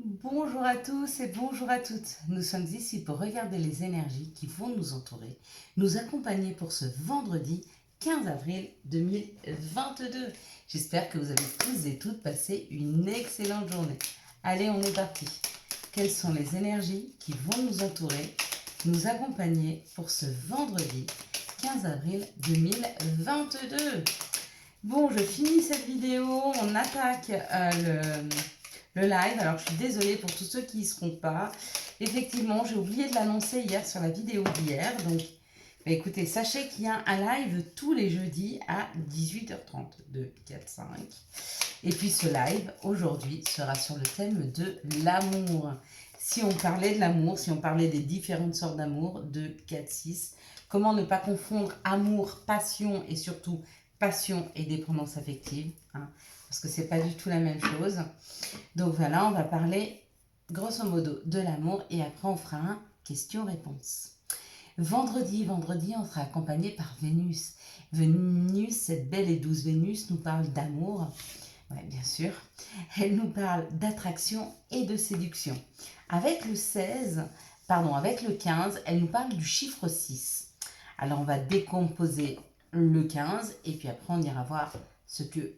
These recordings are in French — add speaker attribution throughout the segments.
Speaker 1: Bonjour à tous et bonjour à toutes. Nous sommes ici pour regarder les énergies qui vont nous entourer, nous accompagner pour ce vendredi 15 avril 2022. J'espère que vous avez tous et toutes passé une excellente journée. Allez, on est parti. Quelles sont les énergies qui vont nous entourer, nous accompagner pour ce vendredi 15 avril 2022? Bon, je finis cette vidéo, on attaque le live. Alors, je suis désolée pour tous ceux qui n'y seront pas. Effectivement, j'ai oublié de l'annoncer hier sur la vidéo d'hier. Donc, bah, écoutez, sachez qu'il y a un live tous les jeudis à 18h30, 2, 4, 5. Et puis, ce live, aujourd'hui, sera sur le thème de l'amour. Si on parlait de l'amour, si on parlait des différentes sortes d'amour, 2, 4, 6, comment ne pas confondre amour, passion et surtout passion et dépendance affective, hein, parce que c'est pas du tout la même chose. Donc voilà, on va parler grosso modo de l'amour et après on fera un question-réponse. Vendredi, on sera accompagné par Vénus. Vénus, cette belle et douce Vénus, nous parle d'amour, ouais, bien sûr. Elle nous parle d'attraction et de séduction. Avec avec le 15, elle nous parle du chiffre 6. Alors on va décomposer le 15 et puis après on ira voir ce que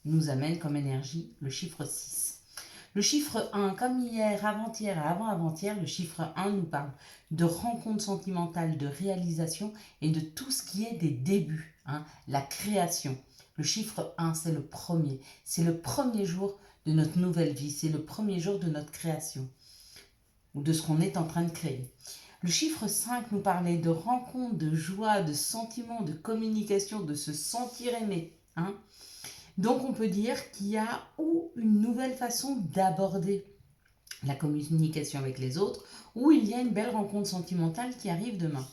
Speaker 1: nous amène comme énergie le chiffre 6. Le chiffre 1, comme hier, avant-hier et avant-avant-hier, le chiffre 1 nous parle de rencontres sentimentales, de réalisation et de tout ce qui est des débuts, hein, la création. Le chiffre 1, c'est le premier jour de notre nouvelle vie, c'est le premier jour de notre création ou de ce qu'on est en train de créer. Le chiffre 5 nous parlait de rencontres, de joie, de sentiments, de communication, de se sentir aimé, hein. Donc on peut dire qu'il y a ou une nouvelle façon d'aborder la communication avec les autres, ou il y a une belle rencontre sentimentale qui arrive demain.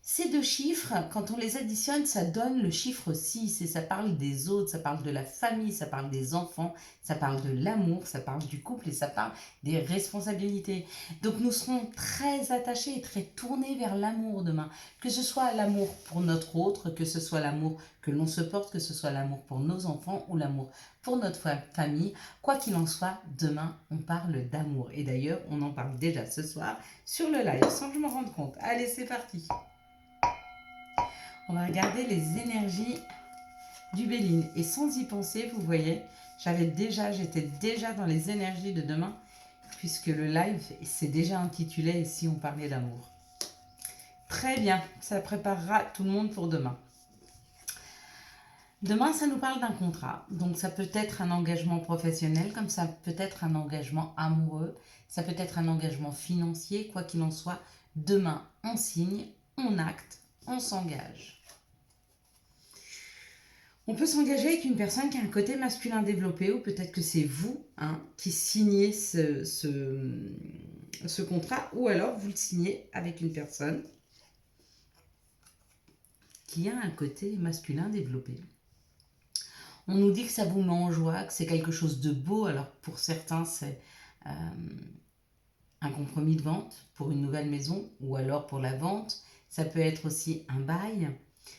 Speaker 1: Ces deux chiffres, quand on les additionne, ça donne le chiffre 6 et ça parle des autres, ça parle de la famille, ça parle des enfants, ça parle de l'amour, ça parle du couple et ça parle des responsabilités. Donc nous serons très attachés et très tournés vers l'amour demain, que ce soit l'amour pour notre autre, que ce soit l'amour que l'on se porte, que ce soit l'amour pour nos enfants ou l'amour pour notre famille. Quoi qu'il en soit, demain on parle d'amour et d'ailleurs on en parle déjà ce soir sur le live sans que je m'en rende compte. Allez, c'est parti. On va regarder les énergies du Béline. Et sans y penser, vous voyez, j'étais déjà dans les énergies de demain, puisque le live s'est déjà intitulé « Et si on parlait d'amour ». Très bien, ça préparera tout le monde pour demain. Demain, ça nous parle d'un contrat. Donc, ça peut être un engagement professionnel, comme ça peut être un engagement amoureux, ça peut être un engagement financier, quoi qu'il en soit. Demain, on signe, on acte, on s'engage. On peut s'engager avec une personne qui a un côté masculin développé, ou peut-être que c'est vous, hein, qui signez ce contrat, ou alors vous le signez avec une personne qui a un côté masculin développé. On nous dit que ça vous met en joie, que c'est quelque chose de beau. Alors pour certains, c'est un compromis de vente pour une nouvelle maison, ou alors pour la vente. Ça peut être aussi un bail.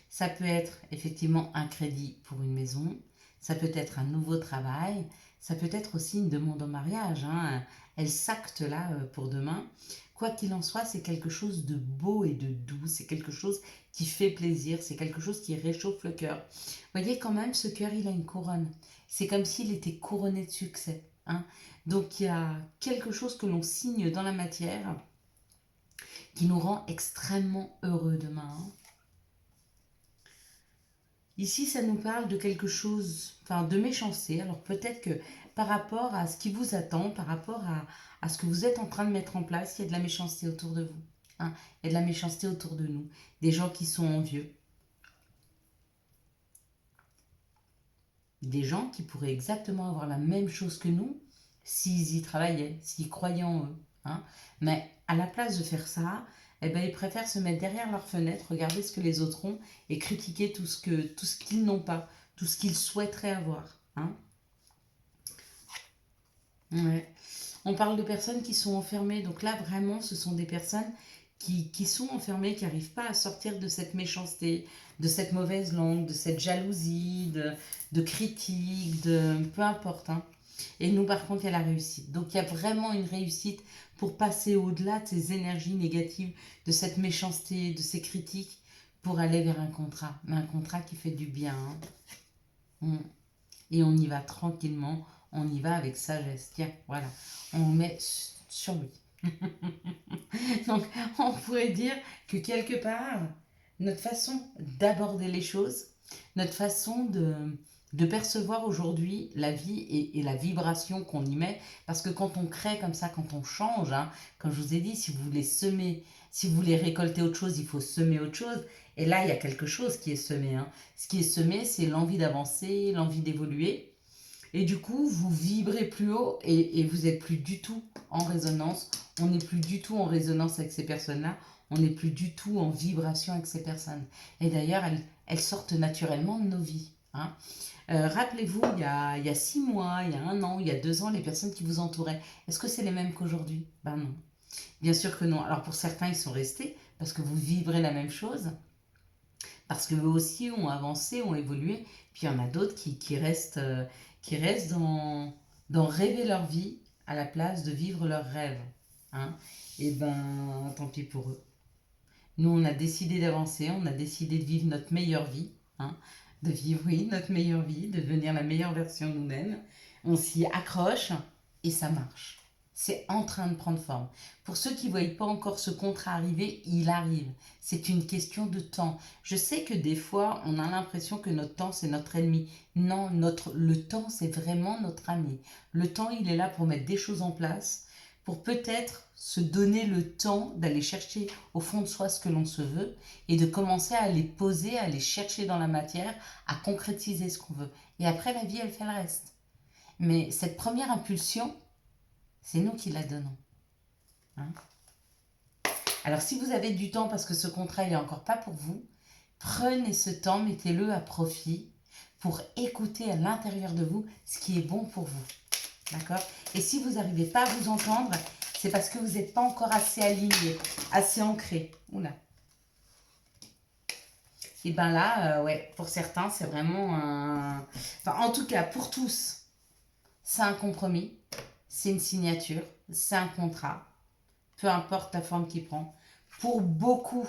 Speaker 1: Ça peut être effectivement un crédit pour une maison, ça peut être un nouveau travail, ça peut être aussi une demande en mariage, hein. Elle s'acte là pour demain. Quoi qu'il en soit, c'est quelque chose de beau et de doux, c'est quelque chose qui fait plaisir, c'est quelque chose qui réchauffe le cœur. Vous voyez quand même, ce cœur, il a une couronne. C'est comme s'il était couronné de succès, hein. Donc il y a quelque chose que l'on signe dans la matière qui nous rend extrêmement heureux demain, hein. Ici, ça nous parle de quelque chose, enfin de méchanceté. Alors peut-être que par rapport à ce qui vous attend, par rapport à ce que vous êtes en train de mettre en place, il y a de la méchanceté autour de vous, hein. Il y a de la méchanceté autour de nous. Des gens qui sont envieux. Des gens qui pourraient exactement avoir la même chose que nous s'ils y travaillaient, s'ils croyaient en eux, hein. Mais à la place de faire ça, eh ben, ils préfèrent se mettre derrière leur fenêtre, regarder ce que les autres ont et critiquer tout ce qu'ils n'ont pas, tout ce qu'ils souhaiteraient avoir, hein. Ouais. On parle de personnes qui sont enfermées. Donc là, vraiment, ce sont des personnes qui sont enfermées, qui n'arrivent pas à sortir de cette méchanceté, de cette mauvaise langue, de cette jalousie, de critique, de peu importe, hein. Et nous, par contre, il y a la réussite. Donc, il y a vraiment une réussite pour passer au-delà de ces énergies négatives, de cette méchanceté, de ces critiques, pour aller vers un contrat. Mais un contrat qui fait du bien. Hein. Et on y va tranquillement, on y va avec sagesse. Tiens, voilà, on met sur lui. Donc, on pourrait dire que quelque part, notre façon d'aborder les choses, notre façon de percevoir aujourd'hui la vie et la vibration qu'on y met, parce que quand on crée comme ça, quand on change, hein, comme je vous ai dit, si vous voulez semer, si vous voulez récolter autre chose, il faut semer autre chose. Et là, il y a quelque chose qui est semé. Hein. Ce qui est semé, c'est l'envie d'avancer, l'envie d'évoluer. Et du coup, vous vibrez plus haut et vous n'êtes plus du tout en résonance. On n'est plus du tout en résonance avec ces personnes-là. On n'est plus du tout en vibration avec ces personnes. Et d'ailleurs, elles sortent naturellement de nos vies. Hein. Rappelez-vous, il y a 6 mois, il y a 1 an, il y a 2 ans, les personnes qui vous entouraient, est-ce que c'est les mêmes qu'aujourd'hui? Ben non. Bien sûr que non. Alors pour certains, ils sont restés parce que vous vibrez la même chose, parce qu'eux aussi ont avancé, ont évolué. Puis il y en a d'autres qui restent dans rêver leur vie à la place de vivre leurs rêves. Hein. Et ben, tant pis pour eux. Nous, on a décidé d'avancer, on a décidé de vivre notre meilleure vie. Hein. De vivre, oui, notre meilleure vie, de devenir la meilleure version de nous-mêmes. On s'y accroche et ça marche. C'est en train de prendre forme. Pour ceux qui ne voient pas encore ce contrat arriver, il arrive. C'est une question de temps. Je sais que des fois, on a l'impression que notre temps, c'est notre ennemi. Non, le temps, c'est vraiment notre ami. Le temps, il est là pour mettre des choses en place, pour peut-être se donner le temps d'aller chercher au fond de soi ce que l'on se veut et de commencer à les poser, à les chercher dans la matière, à concrétiser ce qu'on veut. Et après, la vie, elle fait le reste. Mais cette première impulsion, c'est nous qui la donnons. Hein. Alors si vous avez du temps parce que ce contrat n'est encore pas pour vous, prenez ce temps, mettez-le à profit pour écouter à l'intérieur de vous ce qui est bon pour vous. D'accord? Et si vous n'arrivez pas à vous entendre, c'est parce que vous n'êtes pas encore assez aligné, assez ancré. Oula. Et bien là, ouais, pour certains, c'est vraiment un... Enfin, en tout cas, pour tous, c'est un compromis, c'est une signature, c'est un contrat, peu importe la forme qu'il prend. Pour beaucoup,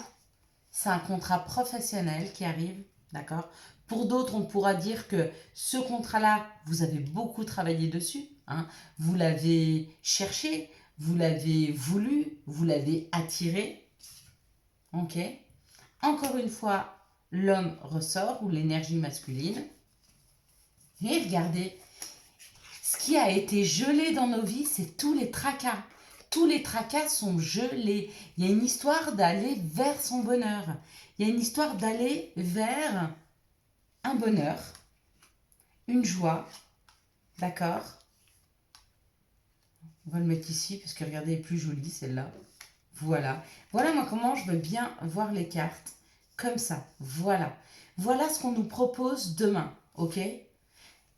Speaker 1: c'est un contrat professionnel qui arrive, d'accord? Pour d'autres, on pourra dire que ce contrat-là, vous avez beaucoup travaillé dessus, hein? Vous l'avez cherché, vous l'avez voulu, vous l'avez attiré, ok? Encore une fois, l'homme ressort, ou l'énergie masculine. Et regardez, ce qui a été gelé dans nos vies, c'est tous les tracas. Tous les tracas sont gelés. Il y a une histoire d'aller vers son bonheur. Il y a une histoire d'aller vers un bonheur, une joie. D'accord? On va le mettre ici parce que regardez, elle est plus jolie celle-là. Voilà. Voilà moi comment je veux bien voir les cartes. Comme ça. Voilà. Voilà ce qu'on nous propose demain. Ok?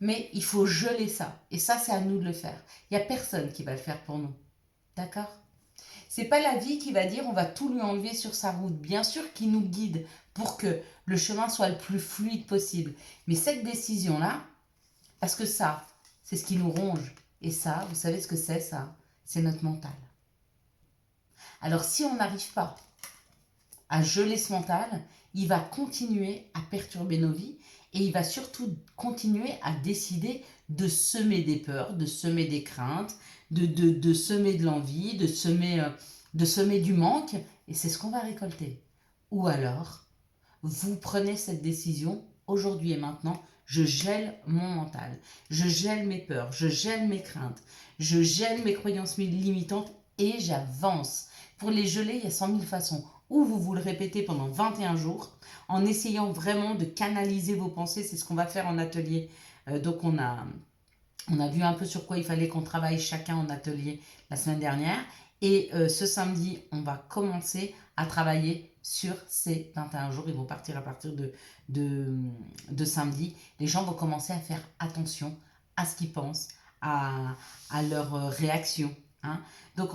Speaker 1: Mais il faut geler ça. Et ça, c'est à nous de le faire. Il n'y a personne qui va le faire pour nous. D'accord? C'est pas la vie qui va dire on va tout lui enlever sur sa route. Bien sûr qu'il nous guide pour que le chemin soit le plus fluide possible. Mais cette décision-là, parce que ça, c'est ce qui nous ronge. Et ça, vous savez ce que c'est ça? C'est notre mental. Alors si on n'arrive pas à geler ce mental, il va continuer à perturber nos vies et il va surtout continuer à décider de semer des peurs, de semer des craintes, de semer de l'envie, de semer du manque, et c'est ce qu'on va récolter. Ou alors, vous prenez cette décision, aujourd'hui et maintenant, je gèle mon mental, je gèle mes peurs, je gèle mes craintes, je gèle mes croyances limitantes et j'avance. Pour les geler, il y a 100 000 façons. Ou vous le répétez pendant 21 jours, en essayant vraiment de canaliser vos pensées, c'est ce qu'on va faire en atelier. Donc on a vu un peu sur quoi il fallait qu'on travaille chacun en atelier la semaine dernière. Et ce samedi, on va commencer à travailler sur ces 21 jours. Ils vont partir à partir de samedi. Les gens vont commencer à faire attention à ce qu'ils pensent, à leurs réactions. Hein. Donc,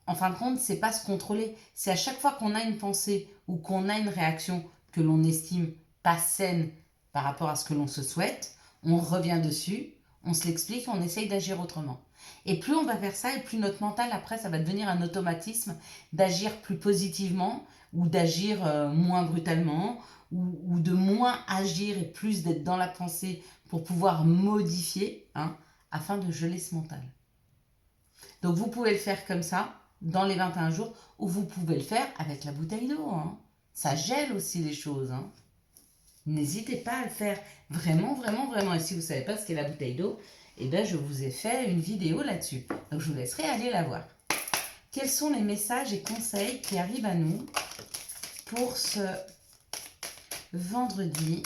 Speaker 1: en fin de compte, c'est pas se contrôler. C'est à chaque fois qu'on a une pensée ou qu'on a une réaction que l'on estime pas saine par rapport à ce que l'on se souhaite, on revient dessus, on se l'explique, on essaye d'agir autrement. Et plus on va faire ça, et plus notre mental, après, ça va devenir un automatisme d'agir plus positivement ou d'agir moins brutalement ou de moins agir et plus d'être dans la pensée pour pouvoir modifier, hein, afin de geler ce mental. Donc vous pouvez le faire comme ça, dans les 21 jours, ou vous pouvez le faire avec la bouteille d'eau. Hein. Ça gèle aussi les choses. Hein. N'hésitez pas à le faire vraiment, vraiment, vraiment. Et si vous ne savez pas ce qu'est la bouteille d'eau, eh bien, je vous ai fait une vidéo là-dessus. Donc, je vous laisserai aller la voir. Quels sont les messages et conseils qui arrivent à nous pour ce vendredi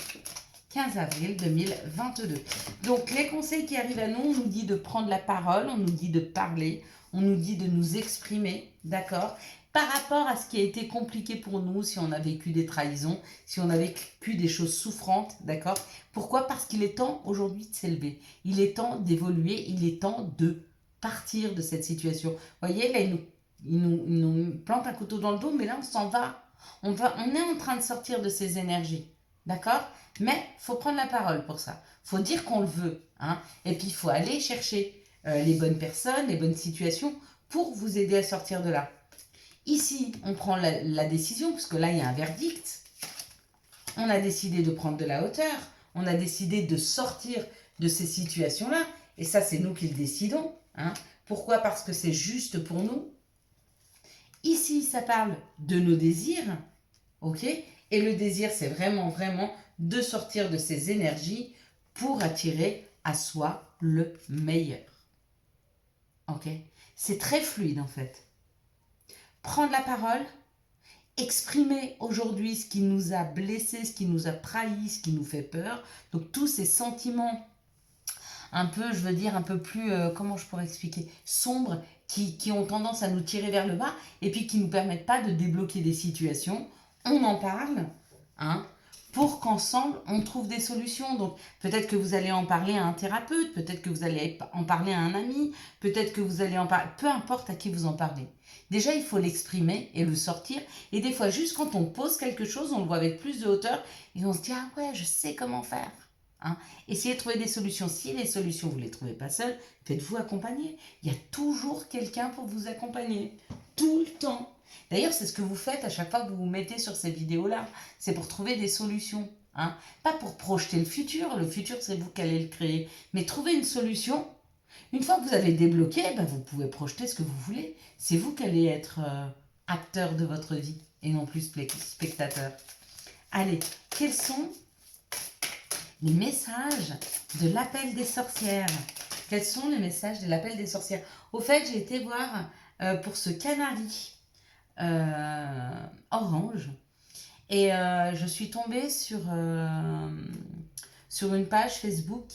Speaker 1: 15 avril 2022. Donc, les conseils qui arrivent à nous, on nous dit de prendre la parole, on nous dit de parler, on nous dit de nous exprimer, d'accord ? Par rapport à ce qui a été compliqué pour nous, si on a vécu des trahisons, si on a vécu des choses souffrantes, d'accord ? Pourquoi ? Parce qu'il est temps aujourd'hui de s'élever. Il est temps d'évoluer, il est temps de partir de cette situation. Vous voyez, là, il nous plante un couteau dans le dos, mais là, on s'en va. On est en train de sortir de ces énergies, d'accord ? Mais il faut prendre la parole pour ça. Il faut dire qu'on le veut. Hein ? Et puis, il faut aller chercher les bonnes personnes, les bonnes situations pour vous aider à sortir de là. Ici, on prend la décision, parce que là, il y a un verdict. On a décidé de prendre de la hauteur. On a décidé de sortir de ces situations-là. Et ça, c'est nous qui le décidons. Hein. Pourquoi ? Parce que c'est juste pour nous. Ici, ça parle de nos désirs. Ok ? Et le désir, c'est vraiment, vraiment de sortir de ces énergies pour attirer à soi le meilleur. Ok ? C'est très fluide, en fait. Prendre la parole, exprimer aujourd'hui ce qui nous a blessés, ce qui nous a trahis, ce qui nous fait peur. Donc tous ces sentiments un peu, je veux dire, un peu plus, comment je pourrais expliquer, sombres, qui ont tendance à nous tirer vers le bas et puis qui ne nous permettent pas de débloquer des situations. On en parle, hein, pour qu'ensemble, on trouve des solutions. Donc, peut-être que vous allez en parler à un thérapeute, peut-être que vous allez en parler à un ami, peut-être que vous allez en parler, peu importe à qui vous en parlez. Déjà, il faut l'exprimer et le sortir. Et des fois, juste quand on pose quelque chose, on le voit avec plus de hauteur et on se dit « Ah ouais, je sais comment faire ». Hein. Essayez de trouver des solutions. Si les solutions, vous ne les trouvez pas seules, faites-vous accompagner. Il y a toujours quelqu'un pour vous accompagner. Tout le temps. D'ailleurs, c'est ce que vous faites à chaque fois que vous vous mettez sur ces vidéos-là. C'est pour trouver des solutions. Hein. Pas pour projeter le futur. Le futur, c'est vous qui allez le créer. Mais trouver une solution. Une fois que vous avez débloqué, ben vous pouvez projeter ce que vous voulez. C'est vous qui allez être acteur de votre vie et non plus spectateur. Allez, quels sont les messages de l'appel des sorcières? Quels sont les messages de l'appel des sorcières? Au fait, j'ai été voir pour ce canari orange et je suis tombée sur une page Facebook,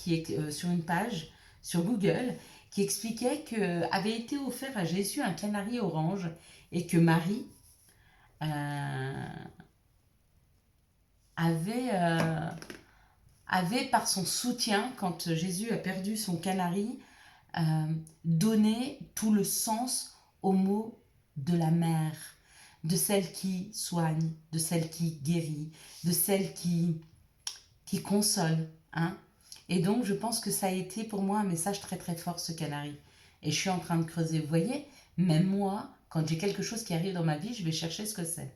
Speaker 1: sur une page sur Google, qui expliquait qu'avait été offert à Jésus un canari orange et que Marie avait, par son soutien, quand Jésus a perdu son canari, donné tout le sens au mot de la mère, de celle qui soigne, de celle qui guérit, de celle qui console. Hein. Et donc, je pense que ça a été pour moi un message très très fort, ce canari. Et je suis en train de creuser. Vous voyez, même moi, quand j'ai quelque chose qui arrive dans ma vie, je vais chercher ce que c'est.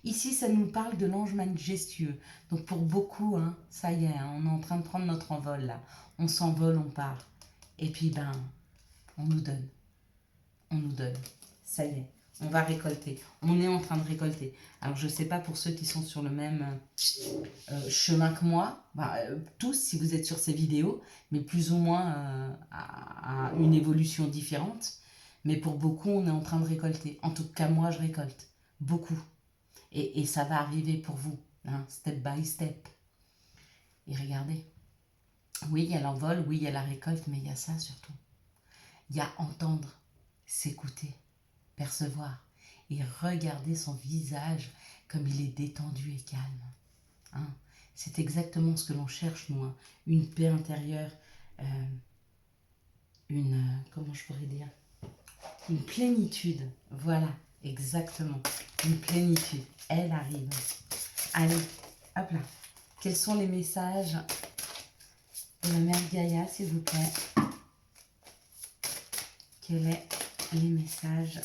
Speaker 1: Ici, ça nous parle de l'ange majestueux. Donc pour beaucoup, hein, ça y est, hein, on est en train de prendre notre envol là. On s'envole, on part. Et puis, on nous donne. On nous donne. Ça y est, on va récolter. On est en train de récolter. Alors, je ne sais pas pour ceux qui sont sur le même chemin que moi, tous, si vous êtes sur ces vidéos, mais plus ou moins à une évolution différente. Mais pour beaucoup, on est en train de récolter. En tout cas, moi, je récolte. Beaucoup. Et ça va arriver pour vous, hein, step by step. Et regardez, oui, il y a l'envol, oui, il y a la récolte, mais il y a ça surtout. Il y a entendre, s'écouter, percevoir et regarder son visage comme il est détendu et calme. Hein. C'est exactement ce que l'on cherche, nous, hein. Une paix intérieure, comment je pourrais dire, une plénitude, voilà, exactement, une plénitude, elle arrive. Allez, hop là, quels sont les messages de la mère Gaïa, s'il vous plaît? quels sont les messages.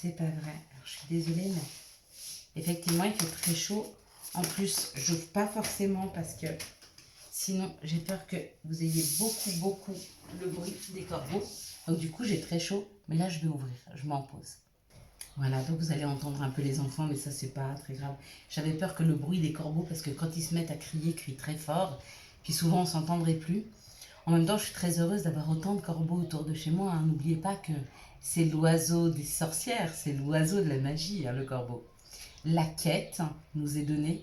Speaker 1: C'est pas vrai. Alors, je suis désolée, mais effectivement, il fait très chaud. En plus, je n'ouvre pas forcément parce que sinon, j'ai peur que vous ayez beaucoup le bruit des corbeaux. Donc, du coup, j'ai très chaud. Mais là, je vais ouvrir. Je m'en pose. Voilà, donc vous allez entendre un peu les enfants, mais ça, c'est pas très grave. J'avais peur que le bruit des corbeaux, parce que quand ils se mettent à crier, ils crient très fort. Puis souvent, on s'entendrait plus. En même temps, je suis très heureuse d'avoir autant de corbeaux autour de chez moi. Hein. N'oubliez pas que c'est l'oiseau des sorcières, c'est l'oiseau de la magie, hein, le corbeau. La quête nous est donnée.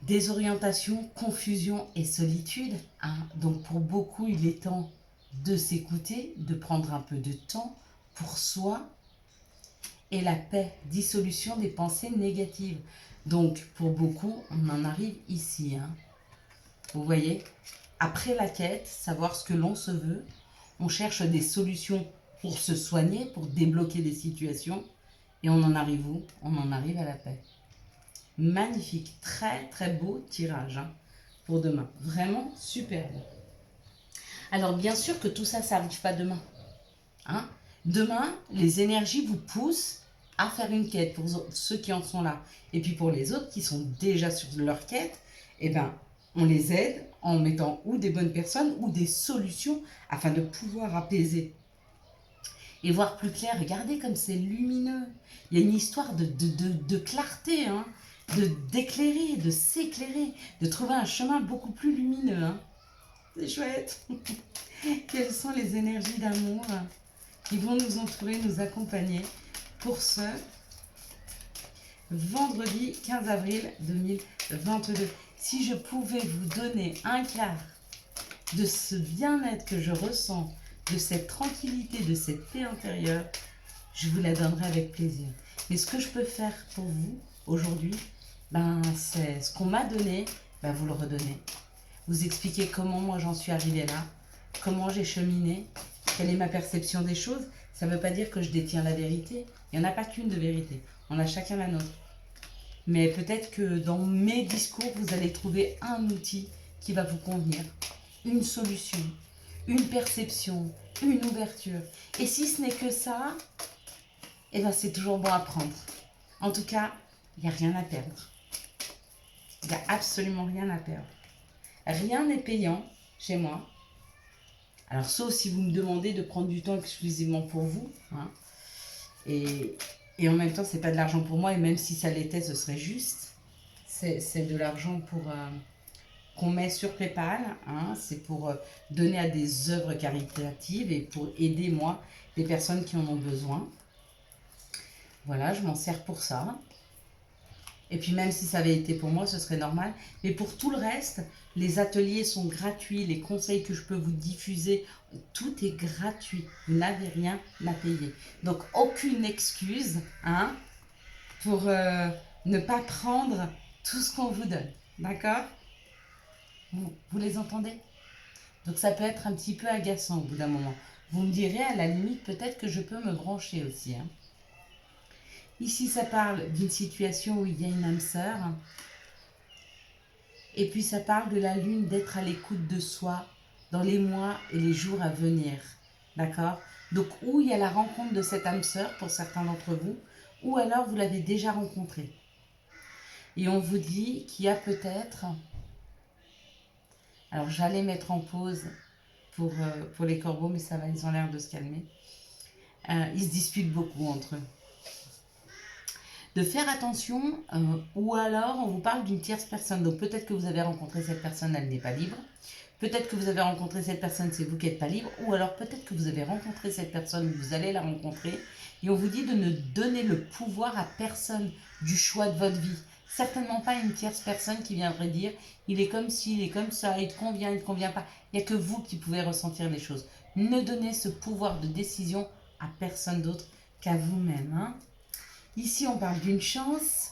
Speaker 1: Désorientation, confusion et solitude. Hein. Donc pour beaucoup, il est temps de s'écouter, de prendre un peu de temps pour soi. Et la paix, dissolution des pensées négatives. Donc pour beaucoup, on en arrive ici. Hein. Vous voyez ? Après la quête, savoir ce que l'on se veut, on cherche des solutions pour se soigner, pour débloquer des situations. Et on en arrive où? On en arrive à la paix. Magnifique, très beau tirage hein, pour demain. Vraiment superbe. Alors bien sûr que tout ça, ça n'arrive pas demain. Hein? Demain, les énergies vous poussent à faire une quête pour ceux qui en sont là. Et puis pour les autres qui sont déjà sur leur quête, eh ben, on les aide en mettant ou des bonnes personnes ou des solutions afin de pouvoir apaiser et voir plus clair. Regardez comme c'est lumineux. Il y a une histoire de clarté, hein, d'éclairer, de s'éclairer, de trouver un chemin beaucoup plus lumineux. Hein. C'est chouette. Quelles sont les énergies d'amour qui vont nous entourer, nous accompagner pour ce vendredi 15 avril 2022. Si je pouvais vous donner un quart de ce bien-être que je ressens, de cette tranquillité, de cette paix intérieure, je vous la donnerai avec plaisir. Mais ce que je peux faire pour vous aujourd'hui, ben, c'est ce qu'on m'a donné, ben, vous le redonnez. Vous expliquer comment moi j'en suis arrivée là, comment j'ai cheminé, quelle est ma perception des choses. Ça ne veut pas dire que je détiens la vérité. Il n'y en a pas qu'une de vérité. On a chacun la nôtre. Mais peut-être que dans mes discours, vous allez trouver un outil qui va vous convenir. Une solution, une perception, une ouverture. Et si ce n'est que ça, eh ben c'est toujours bon à prendre. En tout cas, il n'y a rien à perdre. Il n'y a absolument rien à perdre. Rien n'est payant chez moi. Alors, sauf si vous me demandez de prendre du temps exclusivement pour vous. Hein. Et en même temps, ce n'est pas de l'argent pour moi. Et même si ça l'était, ce serait juste. C'est de l'argent pour qu'on met sur PayPal. Hein. C'est pour donner à des œuvres caritatives et pour aider, moi, les personnes qui en ont besoin. Voilà, je m'en sers pour ça. Et puis même si ça avait été pour moi, ce serait normal. Mais pour tout le reste, les ateliers sont gratuits, les conseils que je peux vous diffuser, tout est gratuit. Vous n'avez rien à payer. Donc aucune excuse hein, pour ne pas prendre tout ce qu'on vous donne. D'accord ? Vous les entendez ? Donc ça peut être un petit peu agaçant au bout d'un moment. Vous me direz à la limite peut-être que je peux me brancher aussi. Hein. Ici, ça parle d'une situation où il y a une âme sœur. Et puis, ça parle de la lune, d'être à l'écoute de soi dans les mois et les jours à venir. D'accord ? Donc, où il y a la rencontre de cette âme sœur pour certains d'entre vous, ou alors vous l'avez déjà rencontrée. Et on vous dit qu'il y a peut-être... Alors, j'allais mettre en pause pour les corbeaux, mais ça va, ils ont l'air de se calmer. Ils se disputent beaucoup entre eux. De faire attention, ou alors on vous parle d'une tierce personne. Donc peut-être que vous avez rencontré cette personne, elle n'est pas libre. Peut-être que vous avez rencontré cette personne, c'est vous qui n'êtes pas libre. Ou alors peut-être que vous avez rencontré cette personne, vous allez la rencontrer. Et on vous dit de ne donner le pouvoir à personne du choix de votre vie. Certainement pas une tierce personne qui viendrait dire il est comme ci, il est comme ça, il te convient, il ne te convient pas. Il n'y a que vous qui pouvez ressentir les choses. Ne donnez ce pouvoir de décision à personne d'autre qu'à vous-même. Hein. Ici, on parle d'une chance,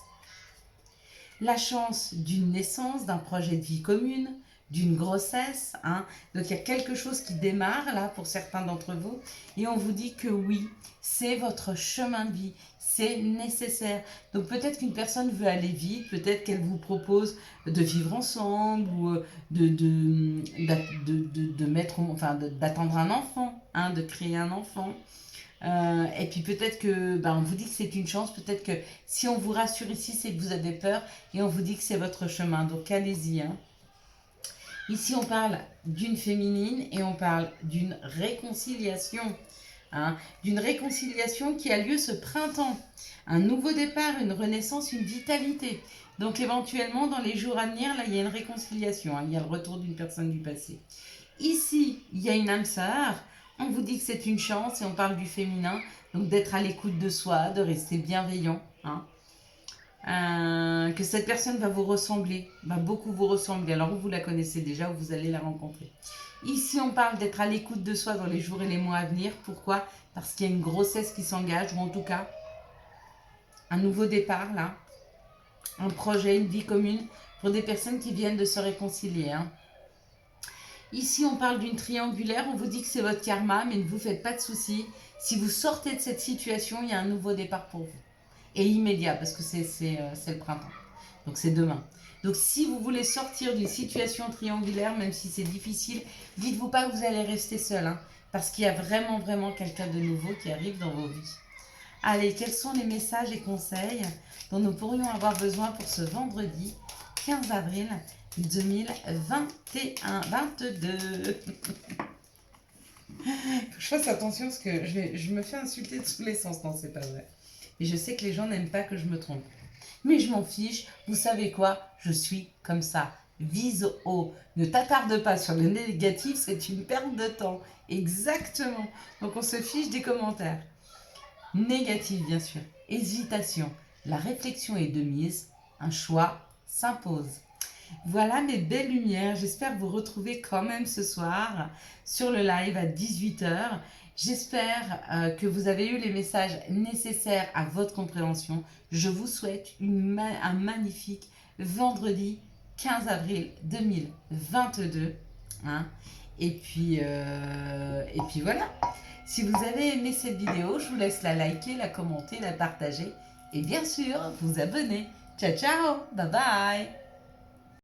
Speaker 1: la chance d'une naissance, d'un projet de vie commune, d'une grossesse. Hein. Donc il y a quelque chose qui démarre là pour certains d'entre vous. Et on vous dit que oui, c'est votre chemin de vie. C'est nécessaire. Donc peut-être qu'une personne veut aller vite, peut-être qu'elle vous propose de vivre ensemble ou d'attendre un enfant, hein, de créer un enfant. Et puis peut-être que, on vous dit que c'est une chance, peut-être que si on vous rassure ici, c'est que vous avez peur et on vous dit que c'est votre chemin. Donc allez-y. Hein. Ici, on parle d'une féminine et on parle d'une réconciliation. Hein, d'une réconciliation qui a lieu ce printemps. Un nouveau départ, une renaissance, une vitalité. Donc éventuellement, dans les jours à venir, là, il y a une réconciliation. Hein, il y a le retour d'une personne du passé. Ici, il y a une âme sœur. On vous dit que c'est une chance et on parle du féminin. Donc d'être à l'écoute de soi, de rester bienveillant. Hein. Que cette personne va vous ressembler, va beaucoup vous ressembler. Alors vous la connaissez déjà ou vous allez la rencontrer. Ici, on parle d'être à l'écoute de soi dans les jours et les mois à venir. Pourquoi? Parce qu'il y a une grossesse qui s'engage, ou en tout cas, un nouveau départ, là. Un projet, une vie commune pour des personnes qui viennent de se réconcilier. Hein. Ici, on parle d'une triangulaire. On vous dit que c'est votre karma, mais ne vous faites pas de soucis. Si vous sortez de cette situation, il y a un nouveau départ pour vous. Et immédiat, parce que c'est le printemps. Donc c'est demain. Donc si vous voulez sortir d'une situation triangulaire, même si c'est difficile, dites-vous pas que vous allez rester seul. Hein, parce qu'il y a vraiment, vraiment quelqu'un de nouveau qui arrive dans vos vies. Allez, quels sont les messages et conseils dont nous pourrions avoir besoin pour ce vendredi 15 avril 2021-22 Je fasse attention parce que je me fais insulter de tous les sens. Non, c'est pas vrai. Et je sais que les gens n'aiment pas que je me trompe. Mais je m'en fiche. Vous savez quoi? Je suis comme ça. Vise haut. Ne t'attarde pas sur le négatif, c'est une perte de temps. Exactement. Donc on se fiche des commentaires. Négatif, bien sûr. Hésitation. La réflexion est de mise. Un choix s'impose. Voilà mes belles lumières. J'espère vous retrouver quand même ce soir sur le live à 18h. J'espère que vous avez eu les messages nécessaires à votre compréhension. Je vous souhaite un magnifique vendredi 15 avril 2022. Hein. Et puis voilà. Si vous avez aimé cette vidéo, je vous laisse la liker, la commenter, la partager et bien sûr vous abonner. Ciao ciao, bye bye.